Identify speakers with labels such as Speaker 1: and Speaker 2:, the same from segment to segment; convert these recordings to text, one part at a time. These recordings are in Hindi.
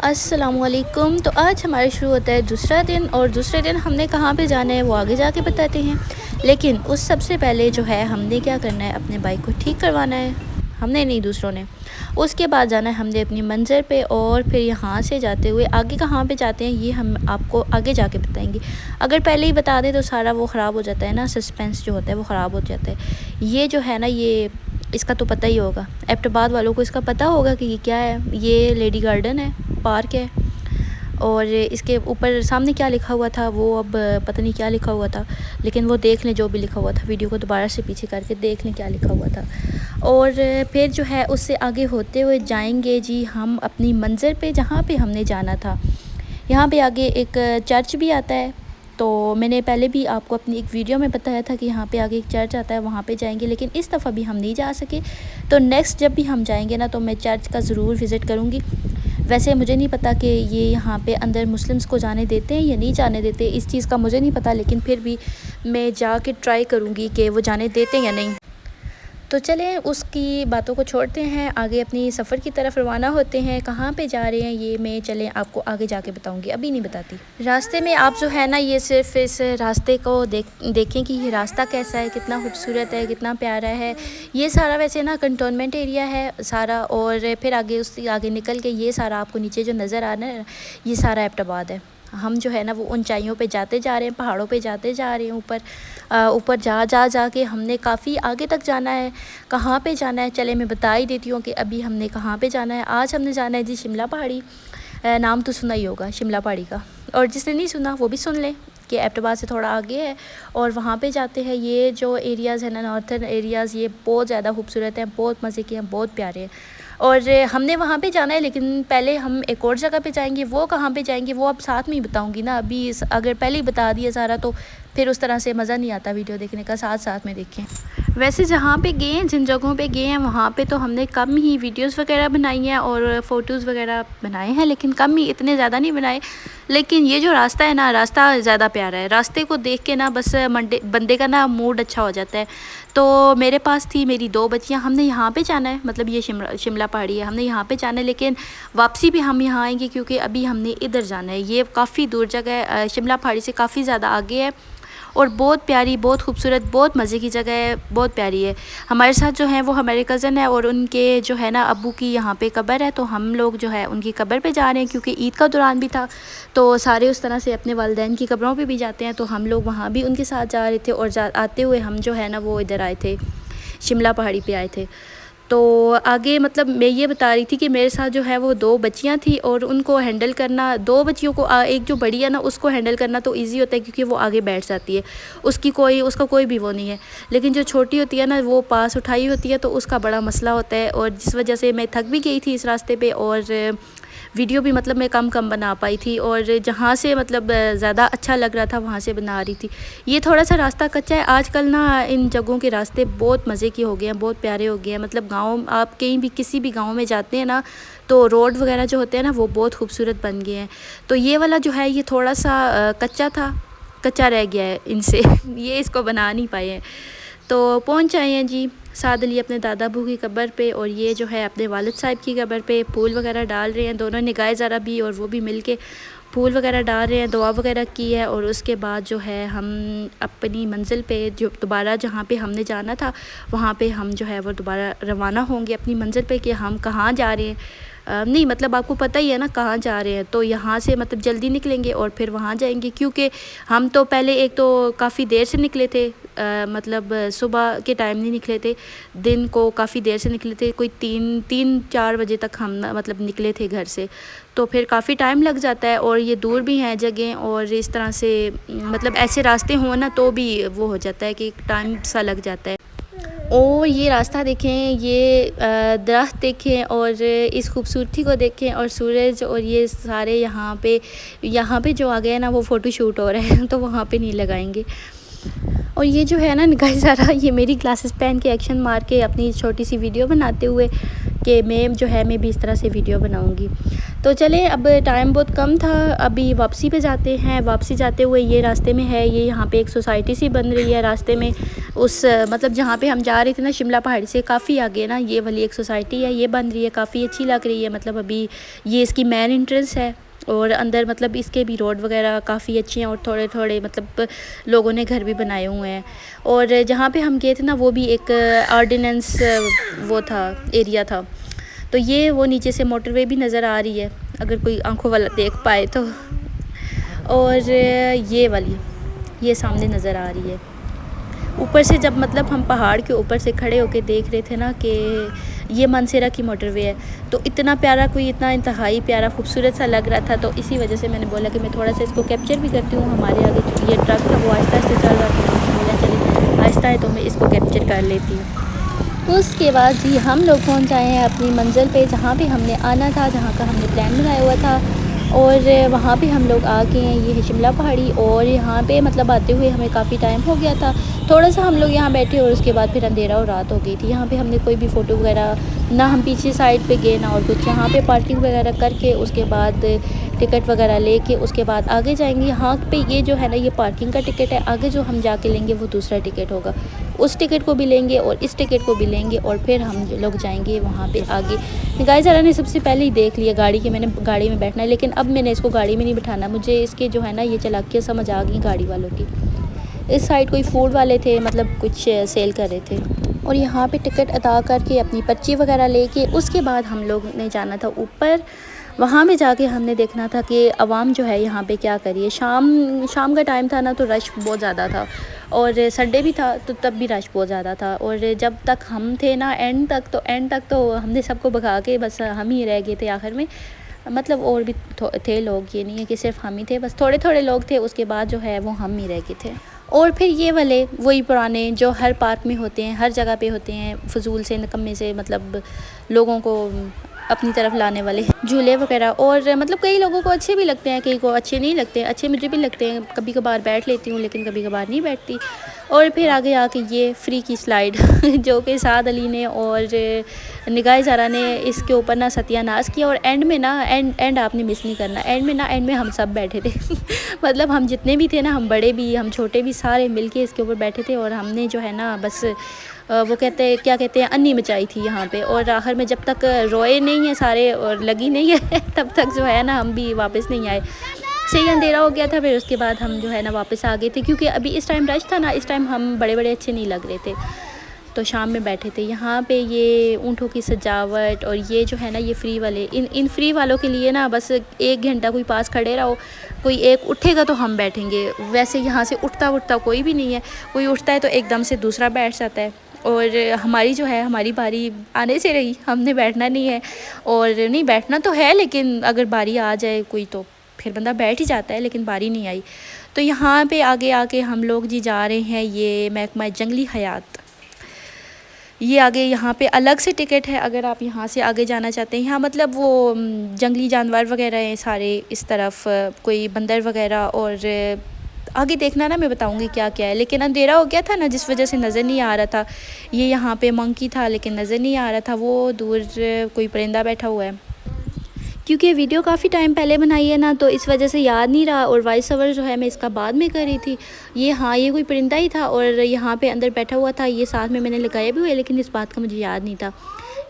Speaker 1: अस्सलामुअलैकुम। तो आज हमारा शुरू होता है दूसरा दिन, और दूसरे दिन हमने कहाँ पे जाना है वो आगे जाके बताते हैं। लेकिन उस सबसे पहले जो है हमने क्या करना है, अपने बाइक को ठीक करवाना है। हमने नहीं, दूसरों ने। उसके बाद जाना है हमने अपनी मंज़िल पे, और फिर यहाँ से जाते हुए आगे कहाँ पे जाते हैं ये हम आपको आगे जाके बताएंगे। अगर पहले ही बता दें तो सारा वो ख़राब हो जाता है ना, सस्पेंस जो होता है वो ख़राब हो जाता है। ये जो है ना, ये इसका तो पता ही होगा, एबटाबाद वालों को इसका पता होगा कि ये क्या है। ये लेडी गार्डन है, पार्क है, और इसके ऊपर सामने क्या लिखा हुआ था वो अब पता नहीं क्या लिखा हुआ था, लेकिन वो देख लें जो भी लिखा हुआ था। वीडियो को दोबारा से पीछे करके देख लें क्या लिखा हुआ था। और फिर जो है उससे आगे होते हुए जाएंगे जी हम अपनी मंज़िल पे, जहाँ पे हमने जाना था। यहाँ पे आगे एक चर्च भी आता है। तो मैंने पहले भी आपको अपनी एक वीडियो में बताया था कि यहाँ पे आगे एक चर्च आता है, वहाँ पे जाएंगे। लेकिन इस दफ़ा भी हम नहीं जा सके, तो नेक्स्ट जब भी हम जाएंगे ना, तो मैं चर्च का ज़रूर विज़िट करूँगी। वैसे मुझे नहीं पता कि ये यहाँ पे अंदर मुस्लिम्स को जाने देते हैं या नहीं जाने देते, इस चीज़ का मुझे नहीं पता। लेकिन फिर भी मैं जाके ट्राई करूँगी कि वो जाने देते हैं या नहीं। तो चलें उसकी बातों को छोड़ते हैं, आगे अपनी सफ़र की तरफ रवाना होते हैं। कहाँ पे जा रहे हैं ये मैं चलें आपको आगे जाके बताऊंगी, अभी नहीं बताती। रास्ते में आप जो है ना, ये सिर्फ इस रास्ते को देखें कि ये रास्ता कैसा है, कितना खूबसूरत है, कितना प्यारा है। ये सारा वैसे ना कंटोनमेंट एरिया है सारा, और फिर आगे उससे आगे निकल के ये सारा आपको नीचे जो नज़र आ रहा है, ये सारा एबटाबाद है। हम जो है ना वो ऊंचाइयों पे जाते जा रहे हैं, पहाड़ों पे जाते जा रहे हैं। ऊपर जा के हमने काफ़ी आगे तक जाना है। कहाँ पे जाना है चले मैं बता ही देती हूँ कि अभी हमने कहाँ पे जाना है। आज हमने जाना है जी शिमला पहाड़ी। नाम तो सुना ही होगा शिमला पहाड़ी का, और जिसने नहीं सुना वो भी सुन ले कि एबटाबाद से थोड़ा आगे है और वहाँ पे जाते हैं। ये जो एरियाज़ है ना, नॉर्थर्न एरियाज़, ये बहुत ज़्यादा खूबसूरत हैं, बहुत मज़े के हैं, बहुत प्यारे हैं। और हमने वहाँ पे जाना है, लेकिन पहले हम एक और जगह पे जाएंगे। वो कहाँ पे जाएंगे वो अब साथ में ही बताऊंगी ना। अभी अगर पहले ही बता दिया सारा तो फिर उस तरह से मज़ा नहीं आता वीडियो देखने का, साथ साथ में देखें। वैसे जहाँ पे गए हैं, जिन जगहों पे गए हैं, वहाँ पे तो हमने कम ही वीडियोस वगैरह बनाई हैं और फ़ोटोज़ वगैरह बनाए हैं, लेकिन कम ही, इतने ज़्यादा नहीं बनाए। लेकिन ये जो रास्ता है ना, रास्ता ज़्यादा प्यारा है। रास्ते को देख के ना बस बंदे का ना मूड अच्छा हो जाता है। तो मेरे पास थी मेरी 2 बच्चियाँ, हमने यहाँ पे जाना है, मतलब ये शिमला पहाड़ी है, हमने यहाँ पे जाना है। लेकिन वापसी भी हम यहाँ आएंगे क्योंकि अभी हमने इधर जाना है। ये काफ़ी दूर जगह है, शिमला पहाड़ी से काफ़ी ज़्यादा आगे है, और बहुत प्यारी, बहुत खूबसूरत, बहुत मज़े की जगह है, बहुत प्यारी है। हमारे साथ जो है वो हमारे कज़न है, और उनके जो है ना अब्बू की यहाँ पे कब्र है, तो हम लोग जो है उनकी कब्र पे जा रहे हैं। क्योंकि ईद का दौरान भी था, तो सारे उस तरह से अपने वालिदैन की कब्रों पे भी जाते हैं, तो हम लोग वहाँ भी उनके साथ जा रहे थे। और आते हुए हम जो है ना वो इधर आए थे, शिमला पहाड़ी पे आए थे। तो आगे मतलब मैं ये बता रही थी कि मेरे साथ जो है वो 2 बच्चियाँ थी, और उनको हैंडल करना, 2 बच्चियों को, एक जो बड़ी है ना उसको हैंडल करना तो इजी होता है क्योंकि वो आगे बैठ जाती है, उसका कोई भी वो नहीं है। लेकिन जो छोटी होती है ना, वो पास उठाई होती है, तो उसका बड़ा मसला होता है। और जिस वजह से मैं थक भी गई थी इस रास्ते पे, और वीडियो भी मतलब मैं कम बना पाई थी, और जहाँ से मतलब ज़्यादा अच्छा लग रहा था वहाँ से बना रही थी। ये थोड़ा सा रास्ता कच्चा है। आजकल ना इन जगहों के रास्ते बहुत मज़े के हो गए हैं, बहुत प्यारे हो गए हैं। मतलब गाँव, आप कहीं भी किसी भी गाँव में जाते हैं ना, तो रोड वगैरह जो होते हैं ना वो बहुत खूबसूरत बन गए हैं। तो ये वाला जो है ये थोड़ा सा कच्चा रह गया है इनसे ये इसको बना नहीं पाए हैं। तो पहुँच आए हैं जी साद अली अपने दादा अबू की कब्र पे, और ये जो है अपने वालिद साहब की कब्र पे फूल वगैरह डाल रहे हैं। दोनों ने गाय ज़रा भी और वो भी मिल के फूल वगैरह डाल रहे हैं, दुआ वगैरह की है। और उसके बाद जो है हम अपनी मंज़िल पे, जो दोबारा जहाँ पे हमने जाना था वहाँ पे हम जो है वो दोबारा रवाना होंगे अपनी मंज़िल पे, कि हम कहाँ जा रहे हैं। नहीं मतलब आपको पता ही है ना कहाँ जा रहे हैं। तो यहाँ से मतलब जल्दी निकलेंगे और फिर वहाँ जाएंगे, क्योंकि हम तो पहले एक तो काफ़ी देर से निकले थे, मतलब सुबह के टाइम नहीं निकले थे, दिन को काफ़ी देर से निकले थे, कोई 3-4 बजे तक हम मतलब निकले थे घर से। तो फिर काफ़ी टाइम लग जाता है, और ये दूर भी हैं जगह, और इस तरह से मतलब ऐसे रास्ते हों ना तो भी वो हो जाता है कि टाइम सा लग जाता है। और ये रास्ता देखें, ये दरख्त देखें, और इस खूबसूरती को देखें, और सूरज, और ये सारे यहाँ पे जो आ गए ना वो फ़ोटो शूट हो रहे हैं तो वहाँ पे नहीं लगाएंगे। और ये जो है ना निकाह सारा, ये मेरी ग्लासेस पहन के एक्शन मार के अपनी छोटी सी वीडियो बनाते हुए, कि मैं जो है मैं भी इस तरह से वीडियो बनाऊँगी। तो चलें, अब टाइम बहुत कम था, अभी वापसी पे जाते हैं। वापसी जाते हुए ये रास्ते में है, ये यहाँ पे एक सोसाइटी सी बन रही है रास्ते में। उस मतलब जहाँ पे हम जा रहे थे ना, शिमला पहाड़ी से काफ़ी आगे ना ये वाली एक सोसाइटी है, ये बन रही है, काफ़ी अच्छी लग रही है। मतलब अभी ये इसकी मेन एंट्रेंस है और अंदर मतलब इसके भी रोड वगैरह काफ़ी अच्छे हैं और थोड़े थोड़े मतलब लोगों ने घर भी बनाए हुए हैं। और जहाँ पे हम गए थे ना वो भी एक ऑर्डिनेंस वो था, एरिया था। तो ये वो नीचे से मोटरवे भी नज़र आ रही है अगर कोई आंखों वाला देख पाए तो। और ये वाली ये सामने नज़र आ रही है। ऊपर से जब मतलब हम पहाड़ के ऊपर से खड़े होके देख रहे थे ना कि ये मानसेरा की मोटरवे है, तो इतना प्यारा, कोई इतना इंतहाई प्यारा खूबसूरत सा लग रहा था। तो इसी वजह से मैंने बोला कि मैं थोड़ा सा इसको कैप्चर भी करती हूँ। हमारे आगे ये ट्रक था वो आहिस्ता आहिस्ता चल रहा था, तो बोला चलिए आहिस्ता है तो मैं इसको कैप्चर कर लेती हूँ। उसके बाद जी हम लोग पहुंच जाए हैं अपनी मंजिल पे, जहाँ पे हमने आना था, जहाँ का हमने प्लान बनाया हुआ था। और वहाँ पे हम लोग आ गए हैं, ये है शिमला पहाड़ी। और यहाँ पे मतलब आते हुए हमें काफ़ी टाइम हो गया था, थोड़ा सा हम लोग यहाँ बैठे और उसके बाद फिर अंधेरा और रात हो गई थी। यहाँ पे हमने कोई भी फ़ोटो वगैरह ना, हम पीछे साइड पे गए ना और कुछ। यहाँ पे पार्किंग वगैरह करके उसके बाद टिकट वगैरह लेके उसके बाद आगे जाएंगे। यहाँ पे ये जो है ना ये पार्किंग का टिकट है, आगे जो हम जाके लेंगे वो दूसरा टिकट होगा। उस टिकट को भी लेंगे और इस टिकट को भी लेंगे और फिर हम लोग जाएंगे वहाँ पे आगे। गाइस ज़रा ने सबसे पहले ही देख लिया गाड़ी के, मैंने गाड़ी में बैठना है, लेकिन अब मैंने इसको गाड़ी में नहीं बिठाना। मुझे इसके जो है ना ये चालाकियाँ समझ आ गई गाड़ी वालों की। इस साइड कोई फूड वाले थे, मतलब कुछ सेल कर रहे थे। और यहाँ पे टिकट अदा करके अपनी पर्ची वगैरह लेके उसके बाद हम लोग ने जाना था ऊपर। वहाँ में जाके हमने देखना था कि आवाम जो है यहाँ पे क्या करिए। शाम का टाइम था ना, तो रश बहुत ज़्यादा था और संडे भी था, तो तब भी रश बहुत ज़्यादा था। और जब तक हम थे ना एंड तक तो हमने सबको भगा के बस हम ही रह गए थे आखिर में। मतलब और भी थे लोग, ये नहीं है कि सिर्फ हम ही थे, बस थोड़े थोड़े लोग थे। उसके बाद जो है वो हम ही रह गए थे। और फिर ये वाले वही पुराने जो हर पार्क में होते हैं, हर जगह पे होते हैं, फजूल से निकम्मे से मतलब लोगों को अपनी तरफ लाने वाले झूले वगैरह। और मतलब कई लोगों को अच्छे भी लगते हैं, कई को अच्छे नहीं लगते हैं। अच्छे मुझे भी लगते हैं, कभी कभार बैठ लेती हूँ लेकिन कभी कभार नहीं बैठती। और फिर आगे आके ये फ्री की स्लाइड जो कि साद अली ने और निगाह ज़ारा ने इसके ऊपर ना सत्यानाश किया। और एंड में ना एंड आपने मिस नहीं करना, एंड में हम सब बैठे थे मतलब हम जितने भी थे ना, हम बड़े भी हम छोटे भी सारे मिलके इसके ऊपर बैठे थे। और हमने जो है ना बस वो क्या कहते हैं अन्नी मचाई थी यहाँ पे। और आखिर में जब तक रोए नहीं है सारे और लगी नहीं है तब तक जो है ना हम भी वापस नहीं आए। सही अंधेरा हो गया था, फिर उसके बाद हम जो है ना वापस आ गए थे, क्योंकि अभी इस टाइम रश था ना, इस टाइम हम बड़े अच्छे नहीं लग रहे थे, तो शाम में बैठे थे। यहाँ पे ये ऊँटों की सजावट और ये जो है ना ये फ्री वाले, इन फ्री वालों के लिए ना बस 1 घंटा कोई पास खड़े रहो, कोई एक उठेगा तो हम बैठेंगे। वैसे यहाँ से उठता कोई भी नहीं है, कोई उठता है तो एकदम से दूसरा बैठ जाता है। और हमारी जो है हमारी बारी आने से रही, हमने बैठना नहीं है। और नहीं बैठना तो है, लेकिन अगर बारी आ जाए कोई तो फिर बंदा बैठ ही जाता है, लेकिन बारी नहीं आई। तो यहाँ पे आगे आके हम लोग जी जा रहे हैं ये महकमा जंगली हयात। ये आगे यहाँ पे अलग से टिकट है अगर आप यहाँ से आगे जाना चाहते हैं। यहाँ मतलब वो जंगली जानवर वगैरह हैं सारे इस तरफ, कोई बंदर वगैरह। और आगे देखना ना, मैं बताऊँगी क्या क्या है। लेकिन अंधेरा हो गया था ना, जिस वजह से नज़र नहीं आ रहा था। ये यहाँ पे मंकी था लेकिन नज़र नहीं आ रहा था, वो दूर कोई परिंदा बैठा हुआ है। क्योंकि वीडियो काफ़ी टाइम पहले बनाई है ना, तो इस वजह से याद नहीं रहा। और वॉइस ओवर जो है मैं इसका बाद में कर रही थी। ये हाँ ये कोई परिंदा ही था और यहाँ पे अंदर बैठा हुआ था। ये साथ में मैंने लगाया भी हुआ है, लेकिन इस बात का मुझे याद नहीं था।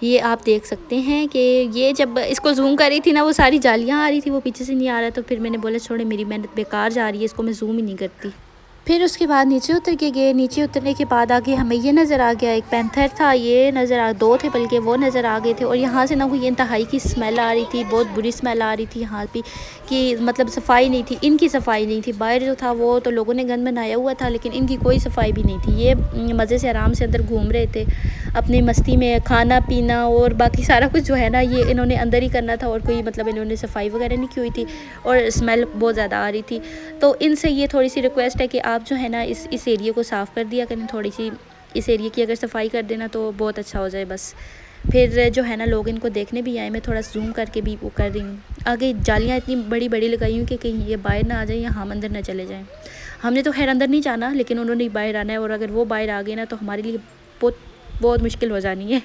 Speaker 1: ये आप देख सकते हैं कि ये जब इसको जूम कर रही थी ना, वो सारी जालियाँ आ रही थी, वो पीछे से नहीं आ रहा। तो फिर मैंने बोला छोड़े, मेरी मेहनत बेकार जा रही है, इसको मैं जूम ही नहीं करती। फिर उसके बाद नीचे उतर के गए। नीचे उतरने के बाद आगे हमें ये नज़र आ गया, एक पैंथर था, ये नज़र आ 2 थे बल्कि, वो नज़र आ गए थे। और यहाँ से ना कोई इंतहाई की स्मेल आ रही थी, बहुत बुरी स्मेल आ रही थी यहाँ पे, कि मतलब सफाई नहीं थी, इनकी सफाई नहीं थी। बाहर जो था वो तो लोगों ने गंद बनाया हुआ था, लेकिन इनकी कोई सफाई भी नहीं थी। ये मज़े से आराम से अंदर घूम रहे थे अपनी मस्ती में, खाना पीना और बाकी सारा कुछ जो है ना ये इन्होंने अंदर ही करना था। और कोई मतलब इन्होंने सफाई वगैरह नहीं की हुई थी और स्मेल बहुत ज़्यादा आ रही थी। तो इनसे ये थोड़ी सी रिक्वेस्ट है कि आप जो है ना इस एरिया को साफ़ कर दिया करें, थोड़ी सी इस एरिया की अगर सफाई कर देना तो बहुत अच्छा हो जाए। बस फिर जो है ना लोग इनको देखने भी आए। मैं थोड़ा जूम करके भी वो कर रही हूँ। आगे जालियाँ इतनी बड़ी बड़ी लगाई हुई कि कहीं ये बाहर ना आ जाए या हम अंदर ना चले जाएं। हमने तो खैर अंदर नहीं जाना, लेकिन उन्होंने बाहर आना है। और अगर वो बाहर आ गए ना तो हमारे लिए बहुत मुश्किल हो जानी है।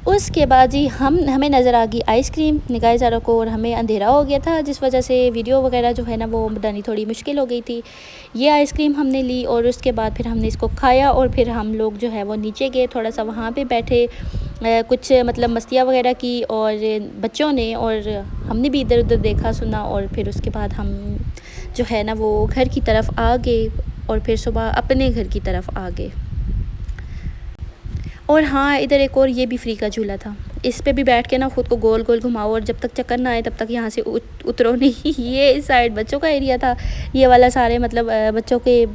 Speaker 1: उसके बाद जी हमें नज़र आ गई आइसक्रीम निगाह ज़ारा को, और हमें अंधेरा हो गया था जिस वजह से वीडियो वगैरह जो है ना वो बनानी थोड़ी मुश्किल हो गई थी। ये आइसक्रीम हमने ली और उसके बाद फिर हमने इसको खाया, और फिर हम लोग जो है वो नीचे गए, थोड़ा सा वहाँ पे बैठे, कुछ मतलब मस्तियाँ वगैरह की और बच्चों ने, और हमने भी इधर उधर देखा सुना, और फिर उसके बाद हम जो है ना वो घर की तरफ आ गए, और फिर सुबह अपने घर की तरफ आ गए। और हाँ, इधर एक और ये भी फ्री का झूला था, इस पे भी बैठ के ना ख़ुद को गोल गोल घुमाओ, और जब तक चक्कर ना आए तब तक यहाँ से उतरो नहीं। ये इस साइड बच्चों का एरिया था, ये वाला सारे मतलब बच्चों के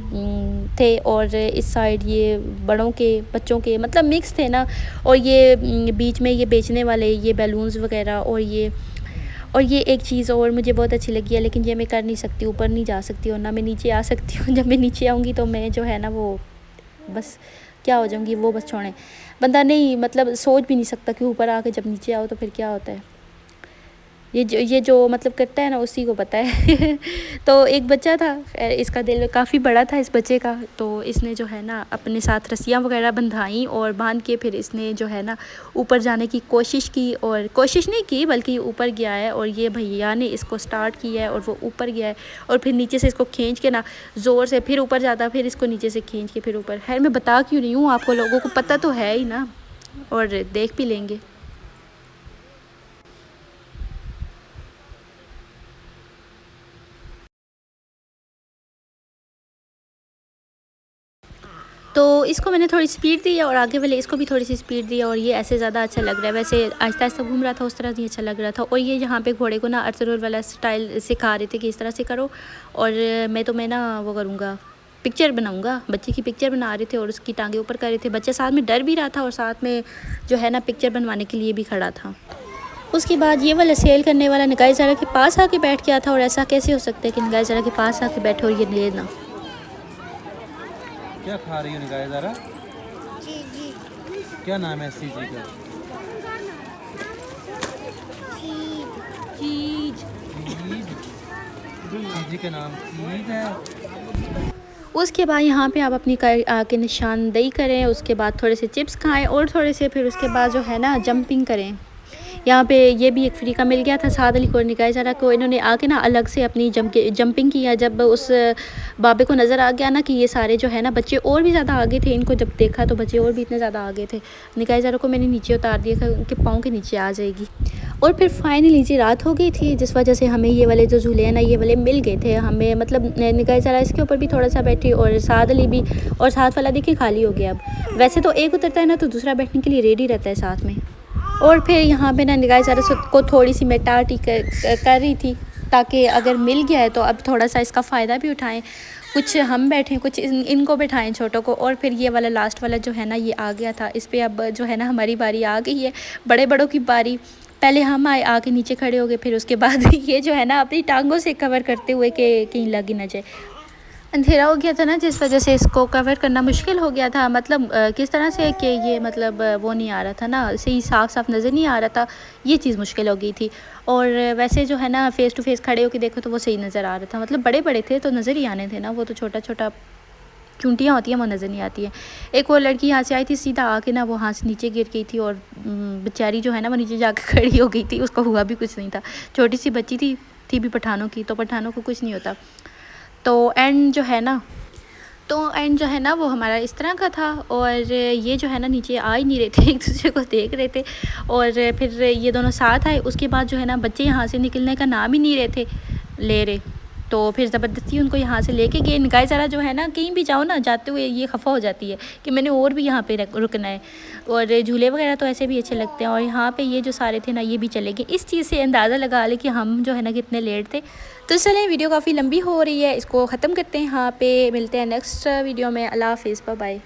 Speaker 1: थे, और इस साइड ये बड़ों के बच्चों के मतलब मिक्स थे ना। और ये बीच में ये बेचने वाले ये बैलून्स वगैरह, और ये एक चीज़ और मुझे बहुत अच्छी लगी है, लेकिन ये मैं कर नहीं सकती, ऊपर नहीं जा सकती, और ना मैं नीचे आ सकती हूँ। जब मैं नीचे आऊँगी तो मैं जो है ना वो बस क्या हो जाऊँगी, वो बस छोड़ें, बंदा नहीं मतलब सोच भी नहीं सकता कि ऊपर आके जब नीचे आओ तो फिर क्या होता है। ये जो मतलब करता है ना उसी को पता है। तो एक बच्चा था, इसका दिल काफ़ी बड़ा था इस बच्चे का, तो इसने जो है ना अपने साथ रस्सियाँ वगैरह बंधाई, और बांध के फिर इसने जो है ना ऊपर जाने की कोशिश की, और कोशिश नहीं की बल्कि ऊपर गया है, और ये भैया ने इसको स्टार्ट किया है और वो ऊपर गया है, और फिर नीचे से इसको खींच के ना ज़ोर से फिर ऊपर जाता, फिर इसको नीचे से खींच के फिर ऊपर। खैर मैं बता क्यों रही हूँ, आपको लोगों को पता तो है ही ना, और देख भी लेंगे। तो इसको मैंने थोड़ी स्पीड दी है, और आगे वाले इसको भी थोड़ी सी स्पीड दी है, और ये ऐसे ज़्यादा अच्छा लग रहा है। वैसे आहिस्ता आहिस्ता घूम रहा था उस तरह नहीं अच्छा लग रहा था। और ये यहाँ पे घोड़े को ना अर्थरोल वाला स्टाइल सिखा रहे थे कि इस तरह से करो, और मैं ना वो करूँगा, पिक्चर बनाऊँगा, बच्चे की पिक्चर बना रहे थे और उसकी टांगे ऊपर कर रहे थे। बच्चा साथ में डर भी रहा था और साथ में जो है ना पिक्चर बनवाने के लिए भी खड़ा था। उसके बाद ये वाला सेल करने वाला निगाह ज़ारा के पास आके बैठ गया था, और ऐसा कैसे हो सकता है कि निगाह ज़ारा के पास आके बैठे और ये लेना।
Speaker 2: क्या खा रही हो निगाह ज़ारा?
Speaker 3: चीज़।
Speaker 2: क्या नाम है इस चीज़ का?
Speaker 1: चीज
Speaker 2: चीज़ का नाम चीज़ है।
Speaker 1: उसके बाद यहाँ पे आप अपनी आके निशानदेही करें, उसके बाद थोड़े से चिप्स खाएं, और थोड़े से फिर उसके बाद जो है ना जंपिंग करें। यहाँ पे ये भी एक फ्री का मिल गया था साद अली को और निगाह ज़ारा को। इन्होंने आके ना अलग से अपनी जंपिंग किया। जब उस बाबे को नज़र आ गया ना कि ये सारे जो है ना बच्चे और भी ज़्यादा आगे थे, इनको जब देखा तो बच्चे और भी इतने ज़्यादा आगे थे। निगाह ज़ारा को मैंने नीचे उतार दिया था, उनके पाँव के नीचे आ जाएगी। और फिर फाइनली जी रात हो गई थी, जिस वजह से हमें ये वाले जो झूले हैं ना ये वाले मिल गए थे हमें। मतलब निगाह ज़ारा इसके ऊपर भी थोड़ा सा बैठी, और साद अली भी, और साथ वाला देखिए खाली हो गया। अब वैसे तो एक उतरता है ना तो दूसरा बैठने के लिए रेडी रहता है साथ में। और फिर यहाँ पे ना निगाह ज़ारा को थोड़ी सी मैं टाटी कर रही थी, ताकि अगर मिल गया है तो अब थोड़ा सा इसका फ़ायदा भी उठाएं। कुछ हम बैठें, कुछ इनको बैठाएं छोटों को। और फिर ये वाला लास्ट वाला जो है ना ये आ गया था, इस पर अब जो है ना हमारी बारी आ गई है, बड़े बड़ों की बारी। पहले हम आके नीचे खड़े हो गए, फिर उसके बाद ये जो है ना अपनी टांगों से कवर करते हुए कि कहीं लग ही ना जाए। अंधेरा हो गया था ना, जिस वजह से इसको कवर करना मुश्किल हो गया था। मतलब किस तरह से कि ये मतलब वो नहीं आ रहा था ना, सही साफ साफ नज़र नहीं आ रहा था, ये चीज़ मुश्किल हो गई थी। और वैसे जो है ना फ़ेस टू फेस खड़े होकर देखो तो वो सही नज़र आ रहा था। मतलब बड़े बड़े थे तो नज़र ही आने थे ना, वो तो छोटा छोटा चूंटियाँ होती हैं वो नज़र नहीं आती है। एक और लड़की यहाँ से आई थी, सीधा आके ना वो यहाँ से नीचे गिर गई थी, और बेचारी जो है ना वो नीचे जाकर खड़ी हो गई थी, उसको हुआ भी कुछ नहीं था। छोटी सी बच्ची थी भी पठानों की, तो पठानों को कुछ नहीं होता। तो एंड जो है ना वो हमारा इस तरह का था। और ये जो है ना नीचे आ ही नहीं रहे थे, एक दूसरे को देख रहे थे। और फिर ये दोनों साथ आए। उसके बाद जो है ना बच्चे यहाँ से निकलने का नाम ही नहीं ले रहे, तो फिर ज़बरदस्ती उनको यहाँ से लेके गए। निगाह ज़ारा जो है ना कहीं भी जाओ ना, जाते हुए ये खफा हो जाती है कि मैंने और भी यहाँ पे रुकना है। और झूले वगैरह तो ऐसे भी अच्छे लगते हैं, और यहाँ पे ये जो सारे थे ना ये भी चले गए। इस चीज़ से अंदाज़ा लगा ले कि हम जो है ना कितने लेट थे। तो चलें, वीडियो काफ़ी लंबी हो रही है, इसको ख़त्म करते हैं यहाँ पे। मिलते हैं नेक्स्ट वीडियो में। अल्लाह हाफ़िज़, बाय बाय।